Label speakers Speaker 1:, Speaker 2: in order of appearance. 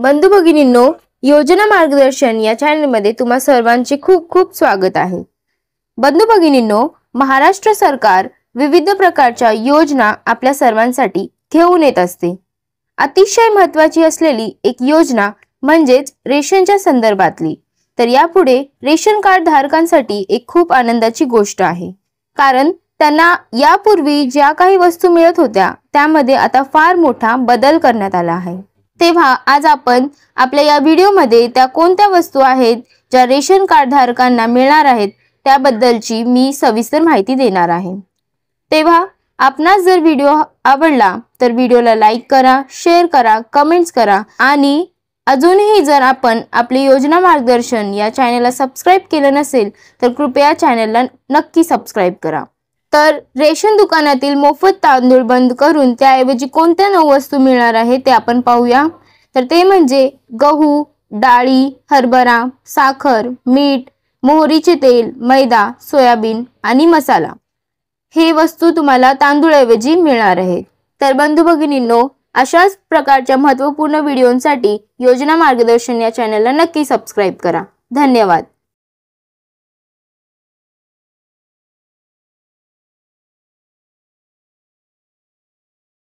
Speaker 1: बंधू भगिनींनो, योजना मार्गदर्शन या चॅनलमध्ये तुम्हा सर्वांचे खूप खूप स्वागत आहे। बंधू भगिनींनो, महाराष्ट्र सरकार विविध प्रकारच्या योजना आपल्या सर्वांसाठी घेऊन येत असते। अतिशय महत्त्वाची असलेली एक योजना म्हणजेच रेशनच्या संदर्भातली। तर यापुढे रेशन कार्ड धारकांसाठी एक खूप आनंदाची गोष्ट आहे, कारण त्यांना यापूर्वी ज्या काही वस्तू मिळत होत्या त्यामध्ये आता फार मोठा बदल करण्यात आला आहे। तेव्हा आज आपण आपल्या या व्हिडिओमध्ये त्या कोणत्या वस्तू आहेत ज्या रेशन कार्ड धारकांना मिळणार आहेत त्याबद्दलची मी सविस्तर माहिती देणार आहे। तेव्हा आपणास जर व्हिडिओ आवडला तर व्हिडिओला लाईक करा, शेअर करा, कमेंट्स करा आणि अजूनही जर आपण आपले योजना मार्गदर्शन या चॅनलला सबस्क्राइब केलं नसेल तर कृपया चॅनलला नक्की सबस्क्राइब करा। तर रेशन दुकानातील मोफत तांदूळ बंद करून त्याऐवजी कोणत्या नऊ वस्तू मिळणार आहेत ते आपण पाहूया। तर ते म्हणजे गहू, डाळी, हरभरा, साखर, मीठ, मोहरीचे तेल, मैदा, सोयाबीन आणि मसाला हे वस्तू तुम्हाला तांदूळऐवजी मिळणार आहेत। तर बंधू भगिनींनो, अशाच प्रकारच्या महत्त्वपूर्ण व्हिडिओंसाठी योजना मार्गदर्शन या चॅनलला नक्की सबस्क्राइब करा। धन्यवाद।